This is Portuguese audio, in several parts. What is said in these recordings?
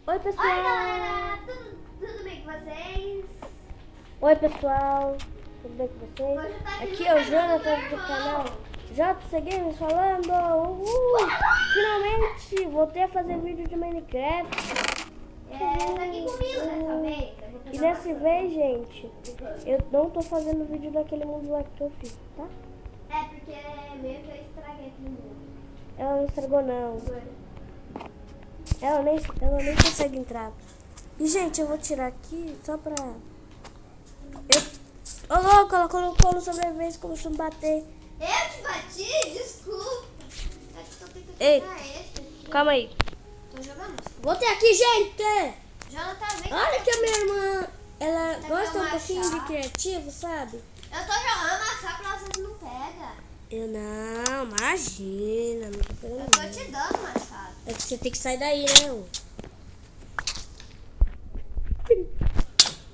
Oi, pessoal! Oi, galera! Tudo bem com vocês? Oi, pessoal! Tudo bem com vocês? Hoje tá Aqui é o no canal Jonathan do do meu canal irmão. JC Games falando! Uhul! Finalmente voltei a fazer vídeo de Minecraft. Tá aqui comigo dessa vez. Eu vou E pegar dessa uma vez, gente, eu não tô fazendo vídeo daquele mundo lá que eu fiz, tá? É porque meio que eu estraguei aquele mundo. Ela não estragou, não. Ela nem consegue entrar. E, gente, eu vou tirar aqui só pra... Ô, louco, ela colocou no sobrevivência, começou a me bater. Eu te bati? Desculpa. É que tô tentando Ei, pegar esse aqui. calma aí. Tô jogando. Voltei aqui, gente! Jonathan, vem cá. Olha que a minha irmã, ela Tá gosta um vendo pouquinho de machado? criativo, sabe? Eu tô jogando, mas só pra vocês não pegam. Eu não, imagina, não tô pegando Eu tô não. te dando machado. É que você tem que sair daí, né? Ô?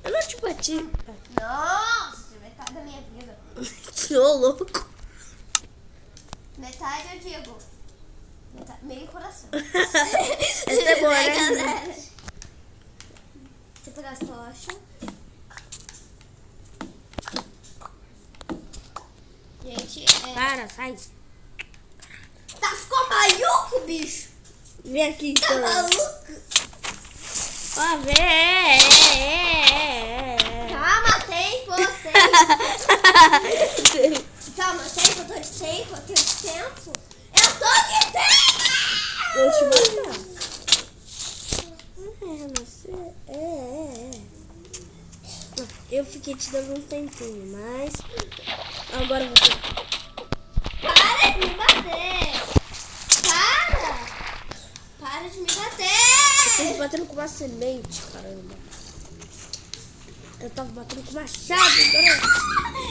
Eu não te bati. Nossa, metade da minha vida. Ô, louco. Metade eu digo. Meio coração. Essa é boa, né? Galera? Deixa eu pegar as tochas. Gente, Para, sai. ficou maluco, bicho? Vem aqui, Tá então. maluco? Ó, vem. Calma, tempo. Calma, tempo, eu tô de tempo, eu tenho de tempo. Eu tô de tempo! Vou te matar. Eu fiquei te dando um tempinho, mas agora eu vou ter. Para de me bater! Para de me bater! Eu tô batendo com uma semente, caramba. Eu tava batendo com machado, agora.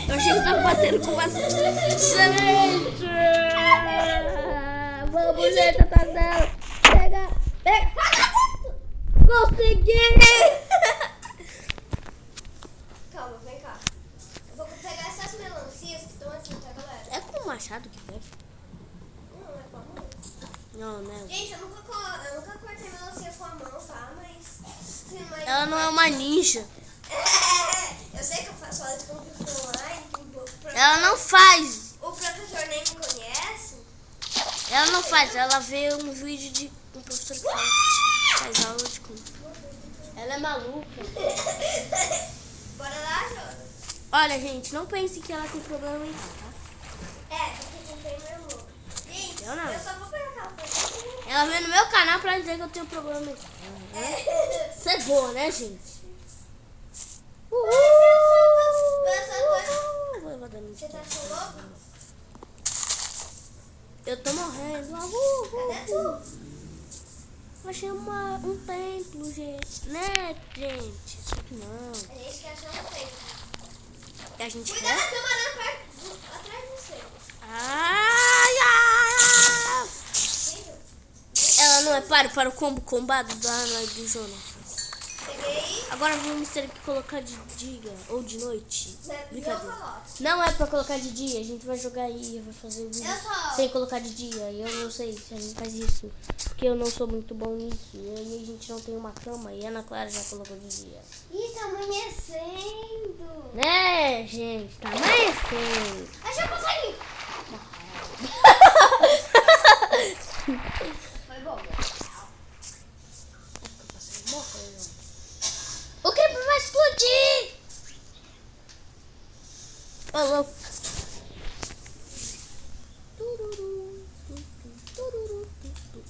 Eu achei que eu tava batendo com uma semente. Vamos, gente, tá dela. Pega. Consegui! Calma, vem cá. Eu vou pegar essas melancias que estão aqui, tá, galera? É com o machado que pega? Não, é com a mão. Não, né? Gente, eu nunca cortei melancia com a mão, tá? Mas Ela não é uma ninja. Eu sei que eu faço aula de computação online. Ela não faz. O professor nem me conhece. Ela não faz. Ela vê um vídeo de um professor que faz aula de computação. Ela é maluca. Bora lá, Jonas. Olha, gente, não pense que ela tem problema mental, tá? Porque eu comprei meu irmão. Gente, Eu não. eu só vou pegar aquela foto. Ela veio no meu canal pra dizer que eu tenho problema mental. Isso é boa, né, gente? Uhul! Vou levar da minha Você tá achando louco? Eu tô morrendo. Cadê tu? Achei um templo, gente. Né, gente? Isso aqui não. A gente quer achar um tempo. E a gente Cuidado, quer? tem uma aranha atrás de você. Ai, ai, ai. Ela não é para o combo combado da Ana e do Jonas. Peguei. Agora vamos ter que colocar de dia ou de noite. Não Brincadeira. coloco. Não é pra colocar de dia, a gente vai jogar aí, vai fazer vídeo Eu só- sem colocar de dia. E eu não sei se a gente faz isso, porque eu não sou muito bom nisso. E aí a gente não tem uma cama e a Ana Clara já colocou de dia. Ih, tá amanhecendo. Né, gente? Tá amanhecendo. Achei um passarinho. Foi bom. O creeper vai explodir! Ô, louco.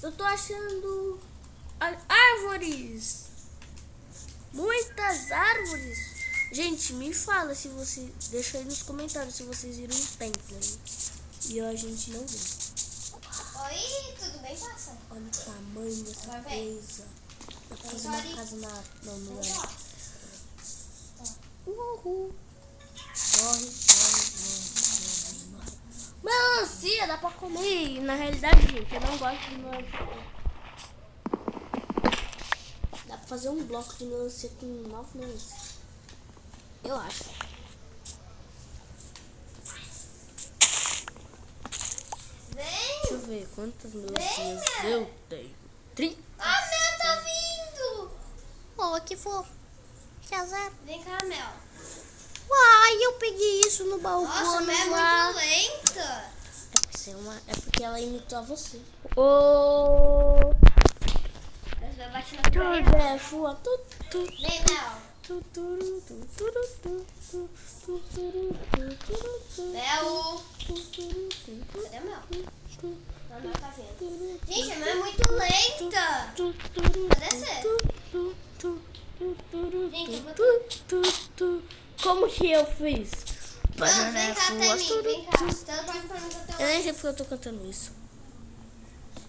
Eu tô achando árvores. Muitas árvores. Gente, me fala se você... Deixa aí nos comentários se vocês viram um templo aí. E a gente não viu. Oi, tudo bem, passa? Olha o tamanho dessa Vai ver. coisa. Dá pra fazer uma casa na... Não é. Uhul. Morre. Melancia, dá pra comer. E, na realidade, gente, eu não gosto de melancia. Dá pra fazer um bloco de melancia com 9 melancias. Eu acho. Vem. Deixa eu ver quantas melancias eu tenho. 30. Ah, meu, tá vindo. que fofo. Que azar. Vem cá, Mel. Uai, eu peguei isso no baú. Nossa, Mel é muito lenta. É porque ela imitou a você. Ô! Mas vai bater na tua. É, fua. Vem, Mel. Mel. Cadê a Mel? A Mel tá vindo. Gente, a Mel é muito lenta. Cadê você? Gente, eu vou... Como que eu fiz? Não, vem cá até mim, vem cá. Teleporta pra mim que eu Eu tenho... nem sei porque eu tô cantando isso.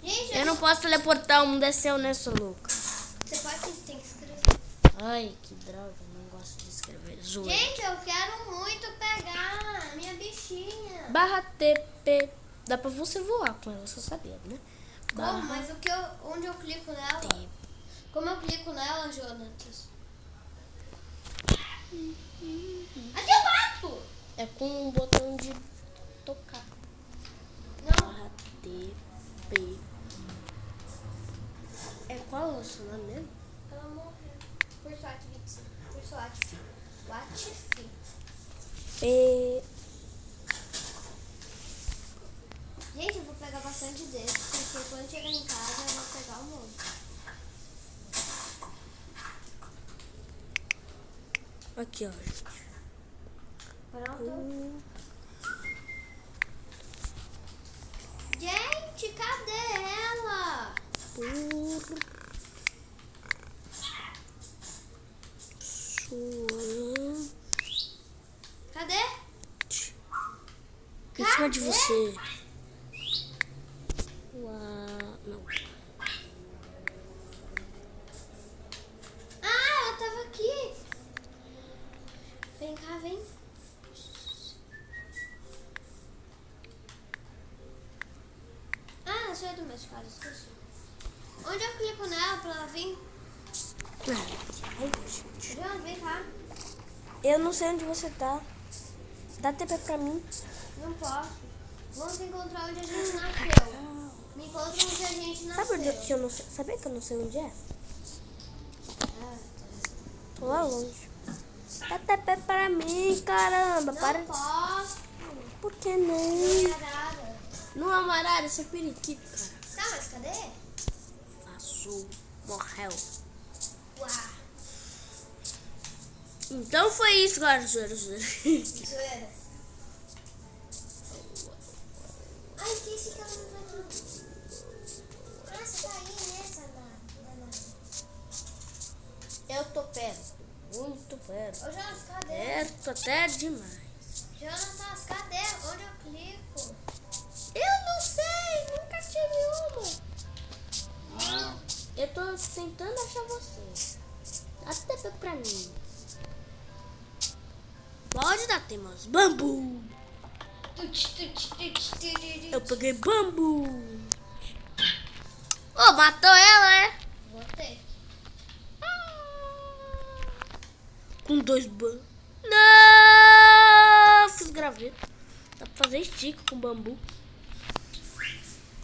Gente, Eu não posso teleportar, o mundo é seu, né, sua louca? você pode, tem que escrever. Ai, que droga, não gosto de escrever. Zoeira. Gente, eu quero muito pegar a minha bichinha. Barra TP. Dá pra você voar com ela, você sabia, né? Como? Mas o que onde eu clico nela? TP. Como eu clico nela, Jonatas? Aqui eu mato! É com um botão de tocar. Não. Barra TP. É qual é o seu nome mesmo? Ela morreu. Por sorte, Vitsi. Por sorte. Latifi. P. Gente, eu vou pegar bastante desses, porque quando chegar em casa eu vou pegar um monte. Aqui, ó, gente. Pronto. Gente, cadê ela? Por sua... Cadê? Em cima de você. Não. Ah, ela tava aqui. Vem cá, vem. Ah, ela saiu do meu esquadro, esqueci. Onde eu clico nela pra ela vir? Ai, gente. João, vem cá. Eu não sei onde você tá. Dá TP pra mim. Não posso. Vamos encontrar onde a gente nasceu. Me encontra onde a gente nasceu. Sabe onde que eu não sei? Sabia que eu não sei onde é? Ah, Tô lá longe. Dá TP pra mim, caramba. não Para. posso. Por que não? Não é nada. Não é uma arara, isso é periquito, cara. Tá, mas cadê? Passou. Morreu. Uau. Então foi isso, galera. Zoeira. Zoeira. Ai, esqueci que ela não tá aqui. Ah, você tá aí nessa, danada. Eu tô perto. Muito perto. Ô, Jonas, cadê? Perto até demais. Jonas, cadê? Onde eu clico? Eu não sei, nunca tive uma. Eu tô tentando achar você. Dá TP pra mim. Pode dar temas. Bambu. Eu peguei bambu. Ô, matou ela, é? Voltei. Com 2 bambus. Não! Fiz graveto. Dá pra fazer stick com bambu.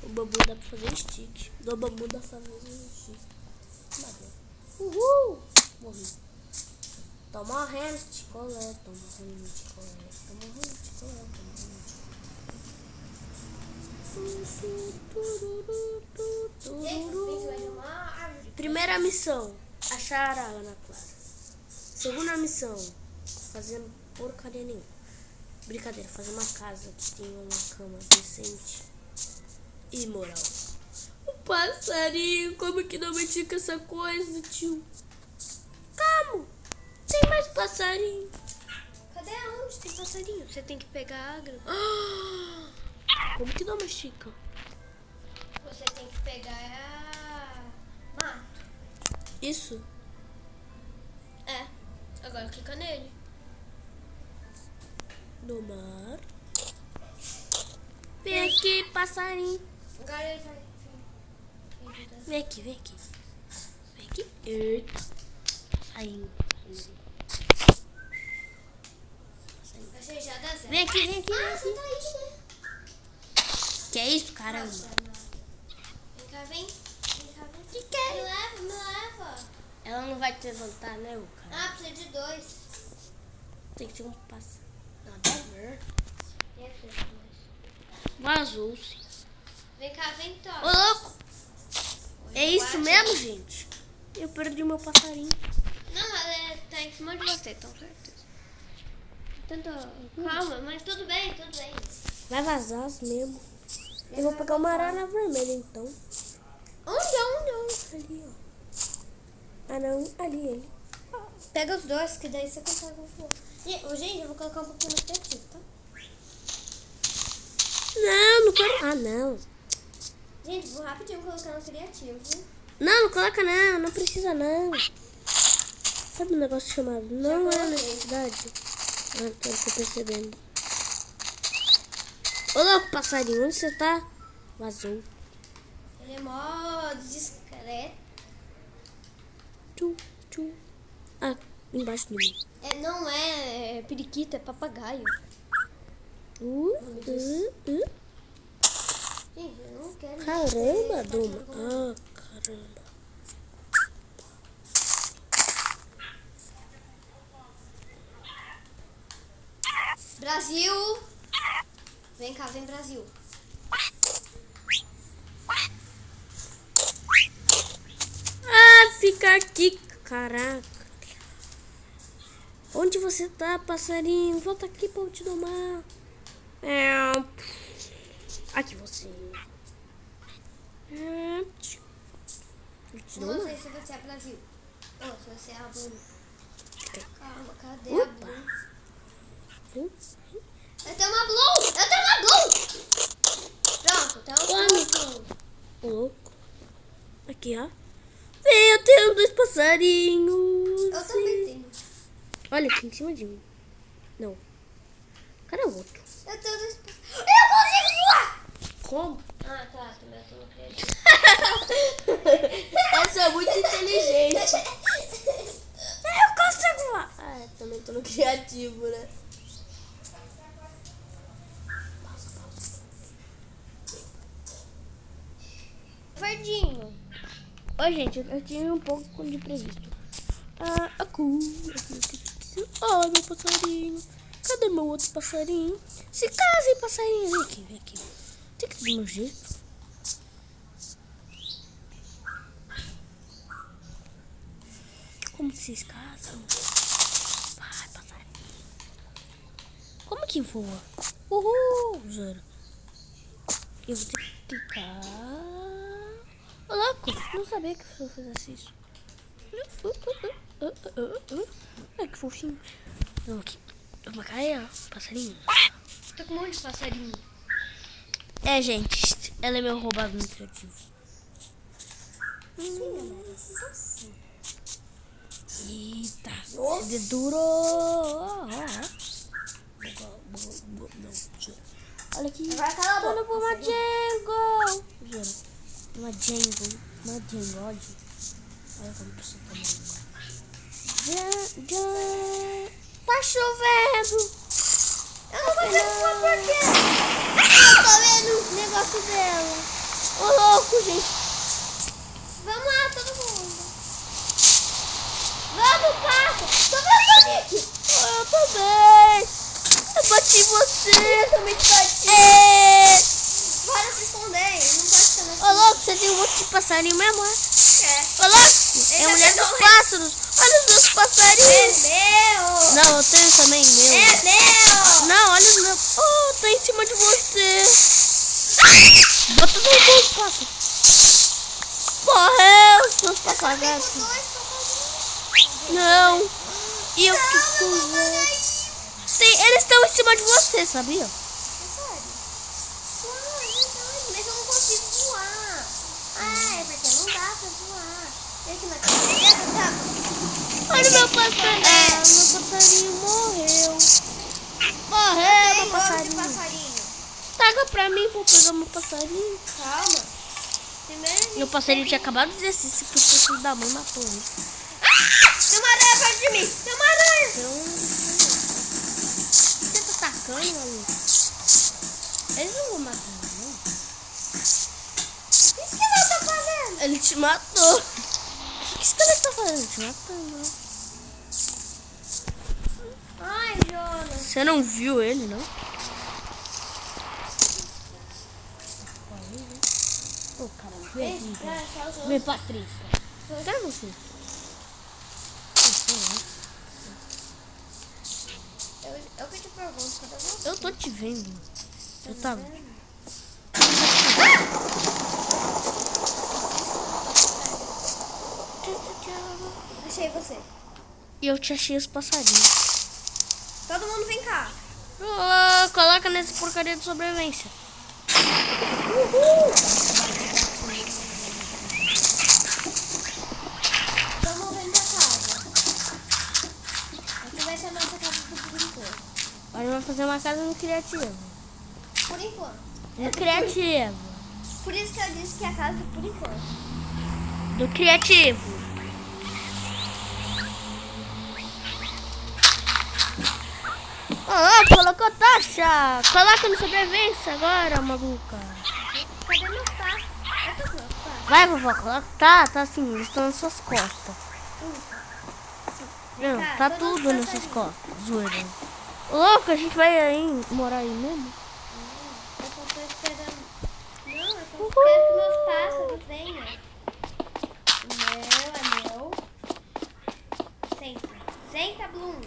Com bambu dá pra fazer stick. Do bambu dá pra fazer stick. Uhul! Morri. Tô morrendo de picolé, tô morrendo de picolé, tô morrendo de picolé, tô morrendo de Gente, picolé. eu pensei em uma árvore. Primeira missão, achar a Ana Clara. Segunda missão, fazer porcaria nenhuma. Brincadeira, fazer uma casa que tenha uma cama decente e moral. Um passarinho, como que não me diga essa coisa, tio? Como? Tem mais passarinho. Cadê aonde tem passarinho? Você tem que pegar a grama. Como que domestica? Você tem que pegar mato. Isso? É. Agora clica nele. Domar. Vem aqui, passarinho. Agora ele vai. Vem aqui, vem aqui. Vem aqui. Eita. Saindo. Achei já dá zero. Vem aqui, vem aqui. Ah, você tá aí, né? Que é isso, caramba? Vem cá, vem. Vem cá, vem. Que é? Me leva, me leva. Ela não não vai te levantar, né, o cara? Ah, precisa de 2. Tem que ter um passo. Nada a ver. Precisa de 2. Vazou-se. Vem cá, vem, Ô, Tó. louco! É isso mesmo, gente? Eu perdi meu passarinho. Não, ela tá em cima de você, então certeza. Calma, mas tudo bem, tudo bem. Vai vazar mesmo. Eu vou pegar uma arara vermelha, então. Onde? Ali, ó. Ah, não. Ali, ele. Pega os dois, que daí você consegue voar. Gente, eu vou colocar um pouquinho no criativo, tá? Não, não quero. Ah, não. Gente, vou rapidinho colocar no criativo. Não, não coloca não. Não precisa, não. Sabe um negócio chamado não é necessidade? Ah, tô percebendo. Ô, louco, passarinho. Onde você tá? Vazou. Ele é mó discreto. Tchum, tchum. Ah, embaixo de mim. Não é periquito, é papagaio. Gente, eu não quero. Caramba, Duma. Ah, caramba. Brasil! Vem cá, vem, Brasil. Ah, fica aqui. Caraca. Onde você tá, passarinho? Volta aqui pra eu te domar. Aqui você. Eu te Não domar. sei se você é Brasil. Ou se você é a Blue. Calma, cadê a Opa. Blue? Viu? Eu tenho uma Blue! Eu tenho uma Blue! Pronto, então eu tenho uma Blue. Ô, louco. Aqui, ó. Vem, eu tenho 2 passarinhos. Eu também tenho. Olha aqui em cima de mim. Não. Cadê o outro? Eu tenho 2. Eu consigo voar! Como? Ah, tá. Também eu tô no criativo. Essa é muito inteligente. Eu consigo voar. Ah, também tô no criativo, né? Verdinho. Oi, gente, eu tive um pouco de previsto. Ah, ai, meu passarinho. Cadê meu outro passarinho? Se casem, passarinho. Vem aqui, vem aqui. Tem que ser do meu jeito. Como que vocês casam? Vai, passarinho. Como que voa? Uhul, zero. Eu vou ter que clicar. Ô, louco, não sabia que eu fizesse isso. Ai, que fofinho. Não, aqui. Vamos cá, ó, passarinho. Tô com um monte de passarinho. É, gente, ela é meu roubado administrativo. Sim, galera, só sim. Eita, de duro. Olha aqui. Vai, cala a boca, Tô no Majengo. Majengo, olha. Olha como você tá maluco. Tá chovendo. Eu não vou ter voar por quê? Eu tô vendo o negócio dela. Ô, louco, gente. Vamos lá, todo mundo. Vamos, passa. Tô vendo aqui. Eu também. Eu bati em você. Eu também te bati. É. Bora se esconder. Não pode ficar Ô, louco, você tem um monte de passarinho mesmo, é? É. Ô, louco, é a mulher dos pássaros. Olha os meus passarinhos. meu. Não, eu tenho também meu. Meu. Não, olha os meus. Oh, tá em cima de você. Bota no bom pássaro. Morreu os meus papagaios. Não. E eu fiquei com eles estão em cima de você, sabia? Mas eu não consigo voar. Ah, é porque não dá pra voar. E aqui na cadeira, tá? Olha o meu passarinho. Meu passarinho morreu. Morreu, meu passarinho. Taga pra mim, vou pegar meu passarinho. Calma. Primeiro. Meu passarinho tinha acabado de descer, que o filho da mãe matou ele. Tem uma aranha perto de mim. Tem uma aranha. Então, você tá atacando, maluco? Eles não vão matar, não. O que você tá fazendo? Ele te matou. O que você tá ele tá fazendo? Te matando, né? Ai, Jonas. Você não viu ele, não? Ô, caramba, vem aqui. Vem, Patrícia. Cadê você? Eu que te pergunto, cadê você? Eu tô te vendo. Eu tava. Achei você. E eu te achei os passarinhos. Todo mundo vem cá. Oh, coloca nessa porcaria de sobrevivência. Vamos vem pra casa. Aqui vai ser a nossa casa por enquanto. Agora vai fazer uma casa no criativo. Por enquanto. No criativo. Por isso que eu disse que a casa é por enquanto. No criativo. Oh, colocou taxa. Coloca no sobrevivência agora, maluca. Cadê meus pais? Cadê os meus pais? Vai, vovó, coloca. Tá assim, eles estão nas suas costas. Não, cá, tá todos os tudo nas suas passarinhos. costas. Zoeira. Louco, a gente vai aí morar aí mesmo? Eu só tô esperando. Não, eu tô esperando que meus pássaros venham. O meu. Senta. Senta, Bloom.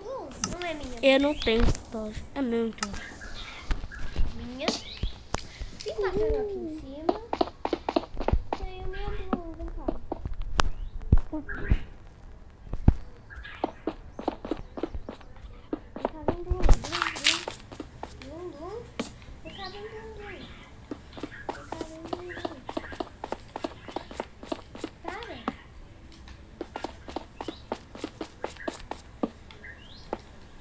Bloom, não é minha. Eu não tenho tocha. É meu, então. Minha. Tem pássaro aqui em cima. Tem o meu Bloom, vem cá. Vem cá, vem Bloom. Bloom, Bloom. Vem cá, vem Bloom, Bloom. Vem cá, vem Bloom, Bloom. Para.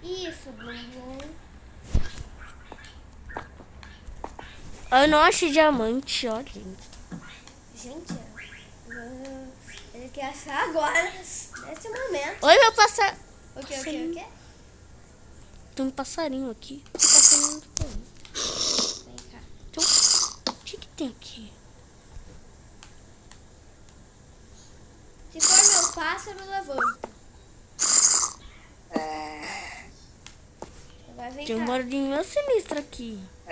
Isso, Bloom, Bloom. Eu não achei diamante, olha. Gente, ele quer achar agora, nesse momento. Oi, meu passarinho. O quê? Tem um passarinho aqui. Um passarinho do povo. Vem cá. Então, o que tem aqui? Se for meu pássaro, levanta. Agora vem Tem um cá. barulhinho meio sinistro aqui. Ó,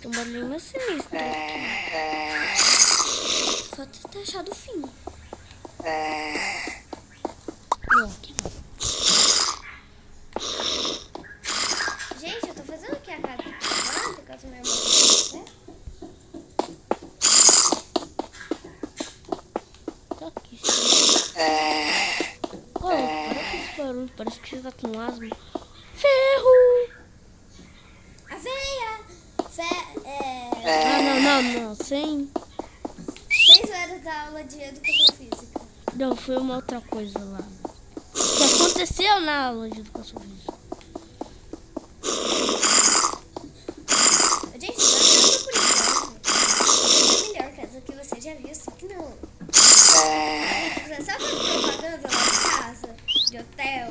Tem um barulhinho meio sinistro aqui. Só ter achado o fim. Não, aqui não. gente, eu tô fazendo aqui a casa do caso minha irmã, né? Tá aqui. Sim. Oh, para com esse barulho. Parece que você tá com asma. Ferro! Aveia! Não. Sem. 6 horas da aula de educação física. Não, foi uma outra coisa lá. O que aconteceu na aula de educação física? Gente, não adianta por enquanto. É melhor que essa que você já viu, só que não. Você sabe as propagandas lá de casa? De hotel?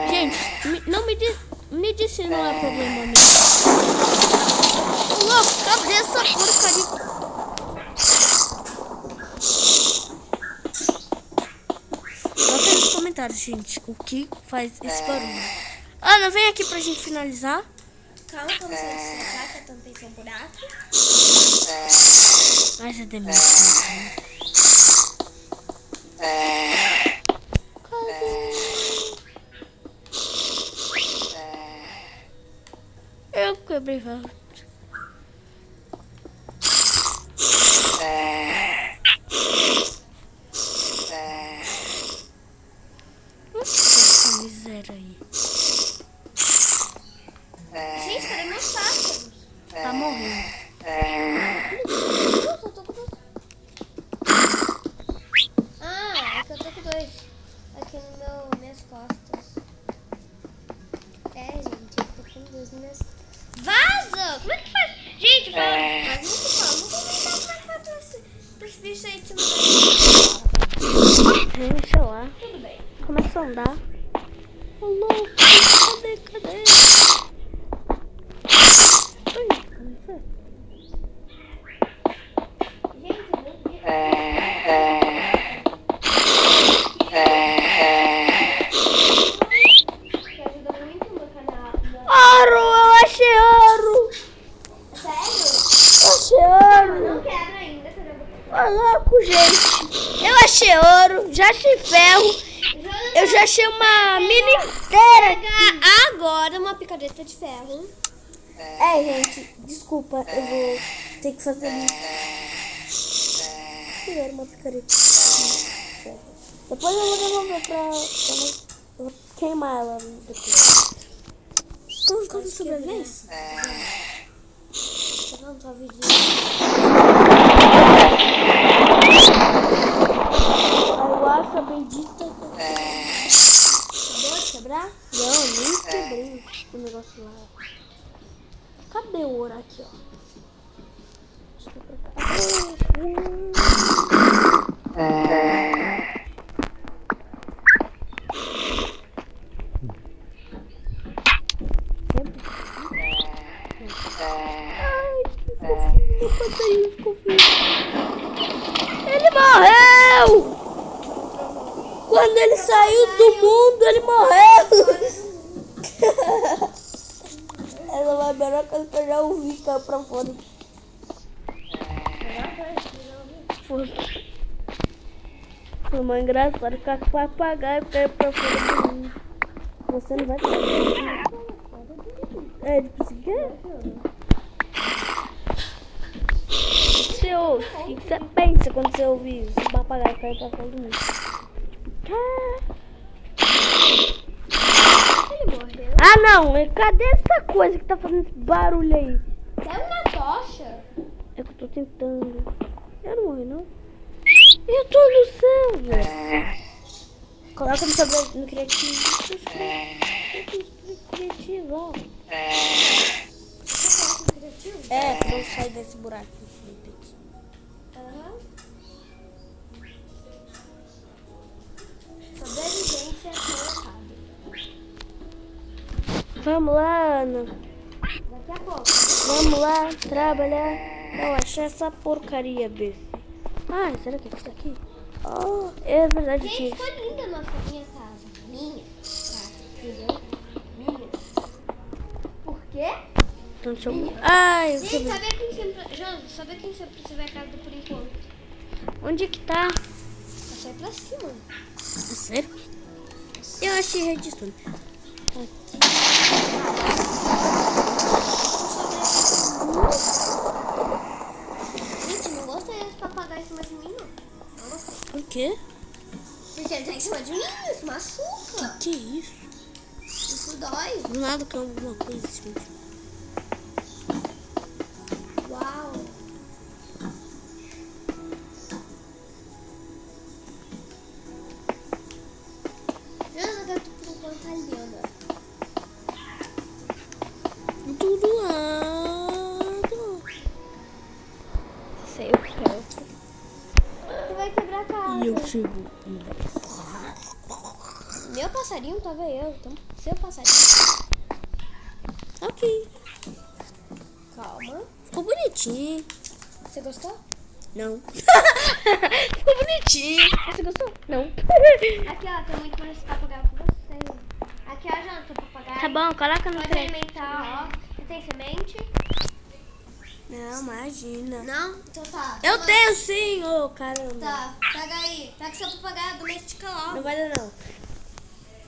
Gente, não me disse não é problema meu. Ô, louco, cadê essa porcaria? Bota aí nos comentários, gente, o que faz esse barulho. Ana, vem aqui pra gente finalizar. Calma que eu não sei explicar, que eu tampei seu buraco. Mas é demais. Eu quebrei vários. Essa miséria aí. Gente, cadê meus pássaros? Tá morrendo. Eu tô com 2. Ah, é que eu tô com 2. Aqui no minhas costas. Gente, eu tô com 2 nas minhas. Vaza! Como é que faz? Gente, fala. Mas nunca fala. Vou comentar como é que faz pra esse bicho aí te mandar. Vem no celular. Tudo bem. posso andar. Alô, cadê? Ai, não sei. Gente, meu Deus. Que ajuda muito no meu canal. Ouro, eu achei ouro. Sério? Eu achei Não ouro. quero ainda, quero botar. Ô, louco, gente. Eu achei ouro, já achei ferro. Eu já achei uma mina inteira aqui. Pegar agora uma picareta de ferro. Gente, desculpa, eu vou ter que fazer isso. Pegar uma picareta. Depois eu vou devolver eu vou queimar ela depois. Estamos com sobrevivência? Tá vendo só vídeo? Eu acho a bendita. Acabou de quebrar? Não, nem quebrei o negócio lá. Cadê o ouro aqui, ó? Deixa eu pra cá. O passarinho ficou vivo. Ele morreu! Quando ele saiu do mundo, ele morreu! Ela vai melhor que eu já ouvi que caiu pra fora. Foi uma engraçada ficar com o papagaio caiu pra fora do mundo. Você não vai cair. Ele conseguiu? O que você pensa quando você ouvir isso? O papagaio caiu pra fora do mundo. Ele morreu. Ah, não. Cadê essa coisa que tá fazendo esse barulho aí? Saiu uma tocha. É que eu tô tentando. Eu não morri, não. Eu tô no céu, velho. Coloca no criativo. Criativo, ó. Pra eu sair desse buraco. Sobrevivência colocada. Vamos lá, Ana. Daqui a pouco. Vamos lá trabalhar. Eu achei essa porcaria desse. Ah, será que é isso aqui? Oh, é verdade. Gente, ficou linda a minha casa. Minha casa, entendeu? Minha. Por quê? Então, deixa eu... Ai, eu Gente, quebrei. sabe quem sempre você vai casa por enquanto? Onde é que tá? Vai sair pra cima. É sério? Eu achei redstone. Gente, não gostei desse papagaio em cima de mim, não. Não gostei. Por quê? Porque ele tá em cima de mim, isso machuca. Que isso? Isso dói. Do nada que é alguma coisa, gente. Uau. Eu quero por enquanto ali, ó. Do lado. Sei o que é. Você vai quebrar a casa. E eu chego. Meu passarinho tava eu, então seu passarinho. Ok. Calma. Ficou bonitinho. Você gostou? Não. Ficou bonitinho. Você gostou? Não. Aqui, ó, tem muito mais papagaio com você. Aqui, ó, já tem papagaio. Tá bom, coloca no Pode trem. alimentar, ó. Você tem semente? Não, imagina. Não? Então tá. Eu tenho sim, ô caramba. Tá, pega aí. Pega seu papagaio, domestica Não logo. vai dar não.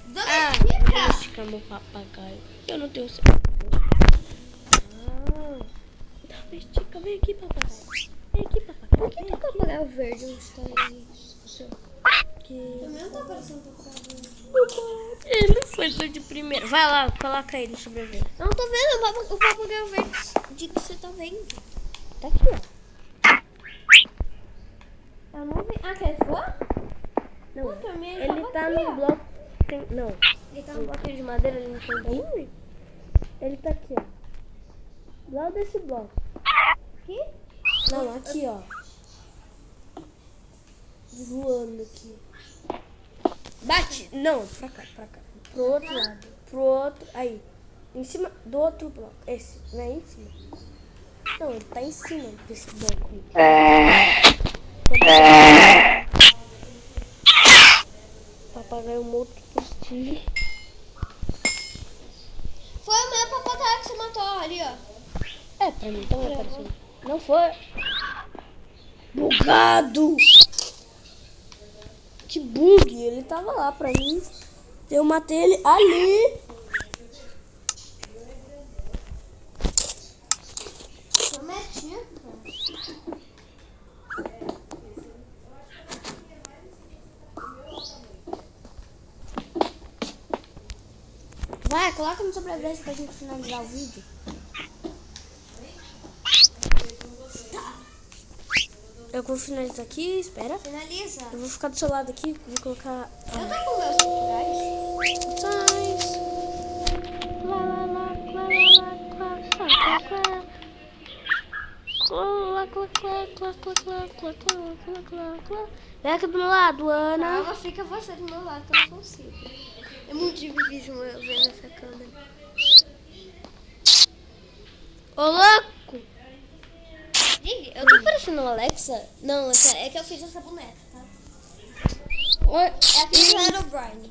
Domestica! Domestica meu papagaio. Eu não tenho seu. Domestica, vem aqui, papagaio. Vem aqui, papagaio. Por que o papagaio verde não está aí? O seu? Que... O meu não tá parecendo papagaio verde. Ele foi de primeiro. Vai lá, coloca aí no sobrevivência. Não tô vendo o papagaio verde de que você tá vendo. Tá aqui, ó. Eu não vi. Ah, quer voar? Não, Pô, pra mim ele tava tá aqui, no ó. bloco. Não, Ele tá no no bloquinho de madeira ele não tem daí. Ele tá aqui, ó. Do lado desse bloco. aqui? Não, aqui, ó. Voando aqui. Bate. Não, pra cá, pra cá. Pro outro lado. Pro outro. Aí. Em cima do outro bloco. Esse, não é em cima. Não, ele tá em cima desse bloco. Papagaio morto positivo. Foi o meu papagaio que você matou ali, ó. É, pra mim também apareceu. Não foi. Bugado! Que bug! Ele tava lá pra mim. Eu matei ele ali. Prometi. Vai, coloca no sobrevivência pra gente finalizar o vídeo. Eu vou finalizar aqui, espera. Finaliza. Eu vou ficar do seu lado aqui, vou colocar. Eu tô com meus culturais. Vem aqui do meu lado, Ana. Calma, fica você do meu lado que eu não consigo. É muito difícil eu ver nessa câmera. Ô, louco! Gente, eu tô parecendo uma Alexa? Não, é que eu fiz essa boneca, tá? Oi. É a filha do Brian.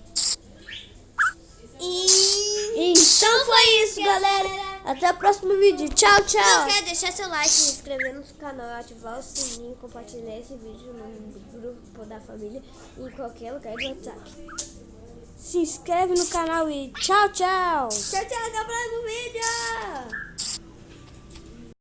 Então foi isso, galera. Até o próximo vídeo. Tchau, tchau. Não quer deixar seu like, se inscrever no canal, ativar o sininho, compartilhar esse vídeo no grupo da família e em qualquer lugar do WhatsApp. Se inscreve no canal e tchau, tchau. Tchau, tchau, até o próximo vídeo!